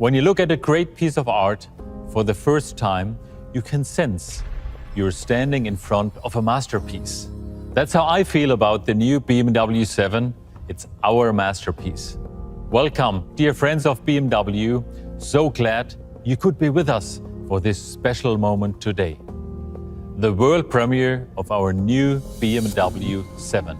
When you look at a great piece of art for the first time, you can sense you're standing in front of a masterpiece. That's how I feel about the new BMW 7. It's our masterpiece. Welcome, dear friends of BMW. So glad you could be with us for this special moment today. The world premiere of our new BMW 7.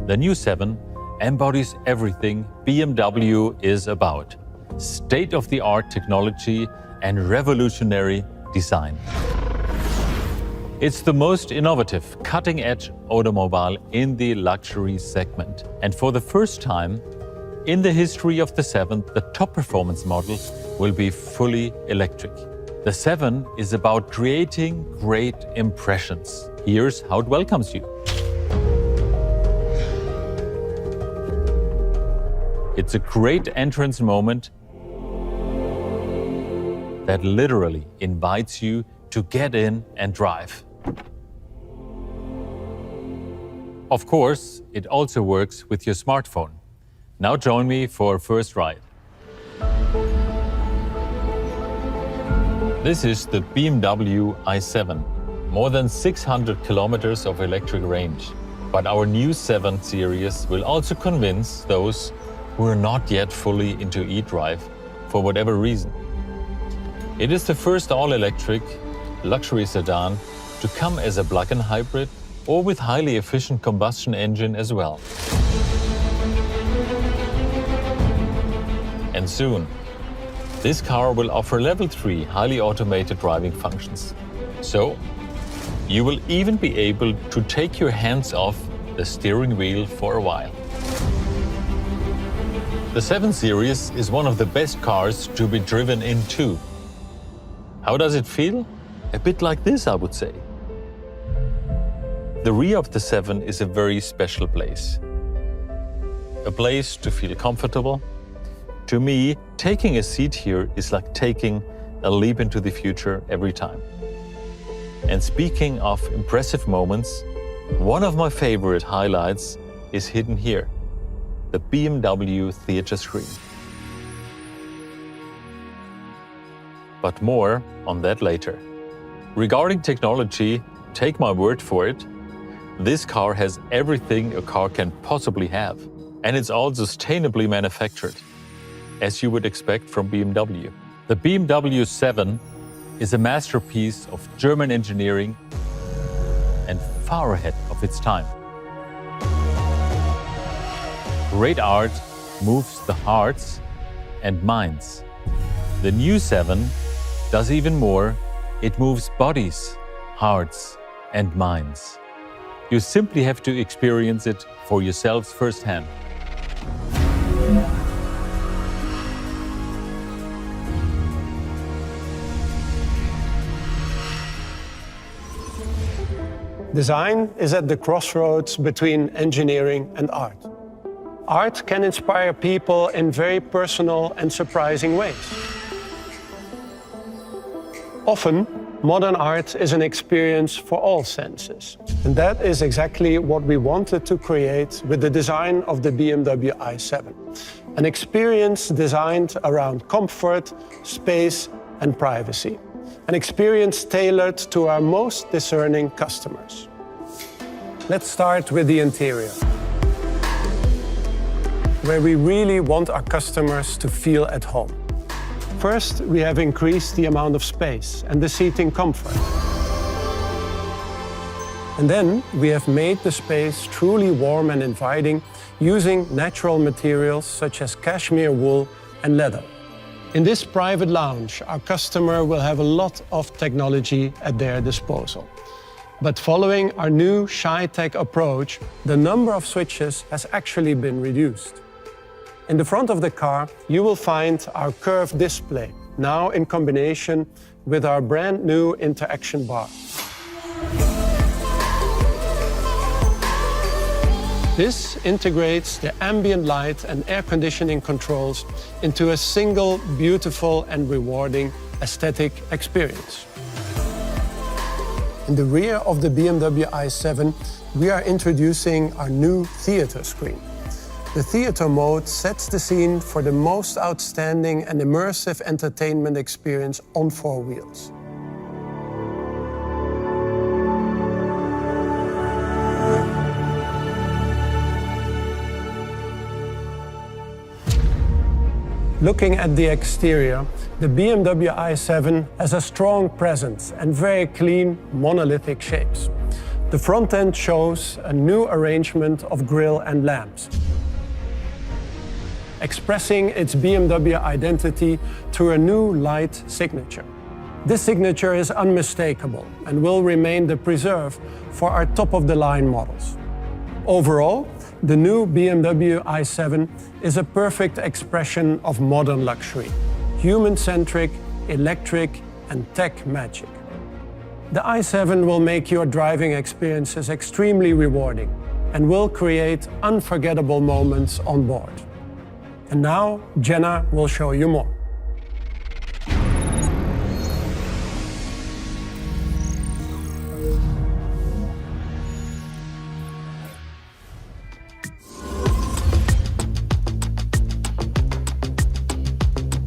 The new 7 embodies everything BMW is about: state-of-the-art technology and revolutionary design. It's the most innovative, cutting-edge automobile in the luxury segment. And for the first time in the history of the 7, the top performance model will be fully electric. The 7 is about creating great impressions. Here's how it welcomes you. It's a great entrance moment that literally invites you to get in and drive. Of course, it also works with your smartphone. Now join me for a first ride. This is the BMW i7, more than 600 kilometers of electric range. But our new 7 series will also convince those who are not yet fully into e-drive for whatever reason. It is the first all-electric luxury sedan to come as a plug-in hybrid or with highly efficient combustion engine as well. And soon, this car will offer level 3 highly automated driving functions. So, you will even be able to take your hands off the steering wheel for a while. The 7 Series is one of the best cars to be driven in too. How does it feel? A bit like this, I would say. The rear of the 7 is a very special place. A place to feel comfortable. To me, taking a seat here is like taking a leap into the future every time. And speaking of impressive moments, one of my favorite highlights is hidden here: the BMW theater screen. But more on that later. Regarding technology, take my word for it, this car has everything a car can possibly have. And it's all sustainably manufactured, as you would expect from BMW. The BMW 7 is a masterpiece of German engineering and far ahead of its time. Great art moves the hearts and minds. The new 7 does even more. It moves bodies, hearts, and minds. You simply have to experience it for yourselves firsthand. Design is at the crossroads between engineering and art. Art can inspire people in very personal and surprising ways. Often, modern art is an experience for all senses. And that is exactly what we wanted to create with the design of the BMW i7. An experience designed around comfort, space, and privacy. An experience tailored to our most discerning customers. Let's start with the interior, where we really want our customers to feel at home. First, we have increased the amount of space and the seating comfort. And then we have made the space truly warm and inviting using natural materials such as cashmere wool and leather. In this private lounge, our customer will have a lot of technology at their disposal. But following our new shy-tech approach, the number of switches has actually been reduced. In the front of the car, you will find our curved display, now in combination with our brand new interaction bar. This integrates the ambient light and air conditioning controls into a single, beautiful and rewarding aesthetic experience. In the rear of the BMW i7, we are introducing our new theater screen. The theater mode sets the scene for the most outstanding and immersive entertainment experience on four wheels. Looking at the exterior, the BMW i7 has a strong presence and very clean, monolithic shapes. The front end shows a new arrangement of grille and lamps, expressing its BMW identity through a new light signature. This signature is unmistakable and will remain the preserve for our top-of-the-line models. Overall, the new BMW i7 is a perfect expression of modern luxury, human-centric, electric, and tech magic. The i7 will make your driving experiences extremely rewarding and will create unforgettable moments on board. And now, Jenna will show you more.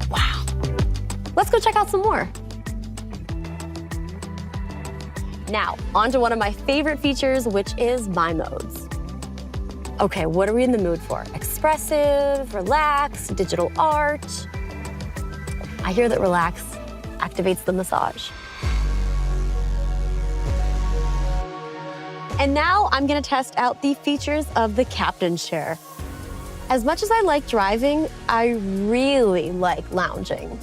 Wow. Let's go check out some more. Now, on to one of my favorite features, which is my modes. Okay, what are we in the mood for? Expressive, relax, digital art. I hear that relax activates the massage. And now I'm gonna test out the features of the captain's chair. As much as I like driving, I really like lounging.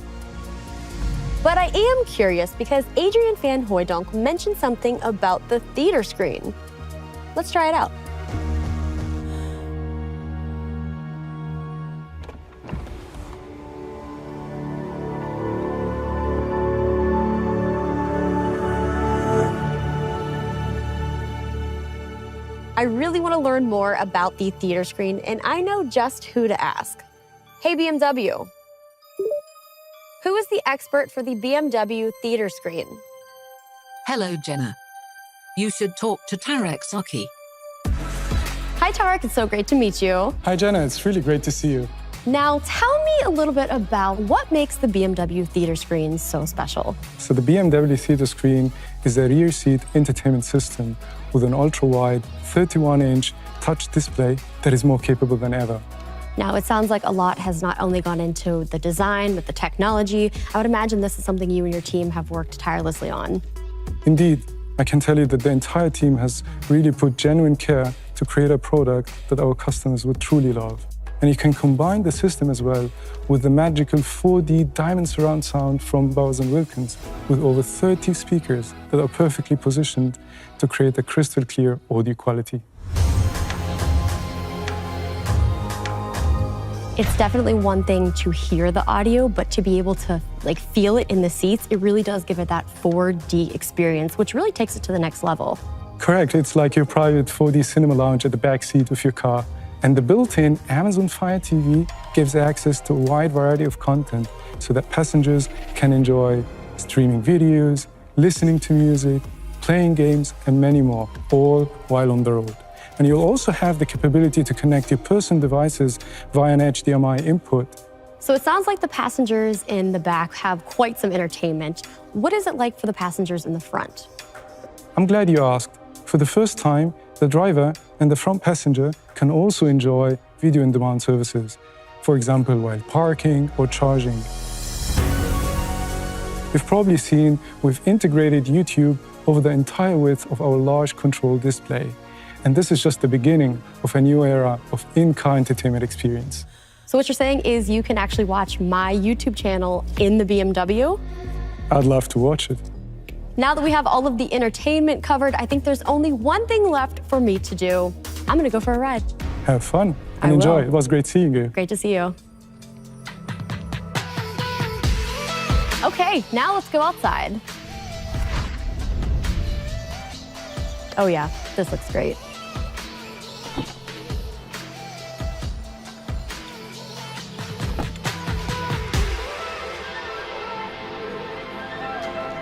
But I am curious because Adrian van Hooijdonk mentioned something about the theater screen. Let's try it out. I really want to learn more about the theater screen, and I know just who to ask. Hey, BMW. Who is the expert for the BMW theater screen? Hello, Jenna. You should talk to Tarek Saki. Hi, Tarek. It's so great to meet you. Hi, Jenna. It's really great to see you. Now, tell me a little bit about what makes the BMW theater screen so special. So the BMW theater screen is a rear seat entertainment system with an ultra-wide 31-inch touch display that is more capable than ever. Now, it sounds like a lot has not only gone into the design, but the technology. I would imagine this is something you and your team have worked tirelessly on. Indeed, I can tell you that the entire team has really put genuine care to create a product that our customers would truly love. And you can combine the system as well with the magical 4D diamond surround sound from Bowers & Wilkins with over 30 speakers that are perfectly positioned to create a crystal clear audio quality. It's definitely one thing to hear the audio, but to be able to feel it in the seats, it really does give it that 4D experience, which really takes it to the next level. Correct. It's like your private 4D cinema lounge at the back seat of your car. And the built-in Amazon Fire TV gives access to a wide variety of content so that passengers can enjoy streaming videos, listening to music, playing games, and many more, all while on the road. And you'll also have the capability to connect your personal devices via an HDMI input. So it sounds like the passengers in the back have quite some entertainment. What is it like for the passengers in the front? I'm glad you asked. For the first time, the driver and the front passenger can also enjoy video-on-demand services, for example, while parking or charging. You've probably seen we've integrated YouTube over the entire width of our large control display. And this is just the beginning of a new era of in-car entertainment experience. So what you're saying is you can actually watch my YouTube channel in the BMW? I'd love to watch it. Now that we have all of the entertainment covered, I think there's only one thing left for me to do. I'm gonna go for a ride. Have fun and enjoy. It was great seeing you. Great to see you. Okay, now let's go outside. Oh yeah, this looks great.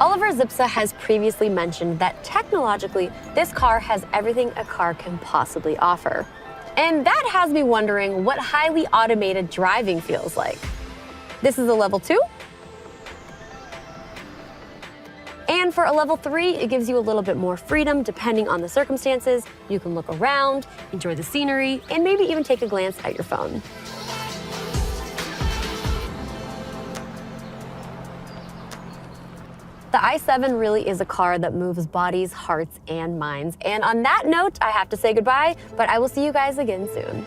Oliver Zipse has previously mentioned that technologically, this car has everything a car can possibly offer. And that has me wondering what highly automated driving feels like. This is a level 2. And for a level 3, it gives you a little bit more freedom depending on the circumstances. You can look around, enjoy the scenery, and maybe even take a glance at your phone. The i7 really is a car that moves bodies, hearts, and minds. And on that note, I have to say goodbye, but I will see you guys again soon.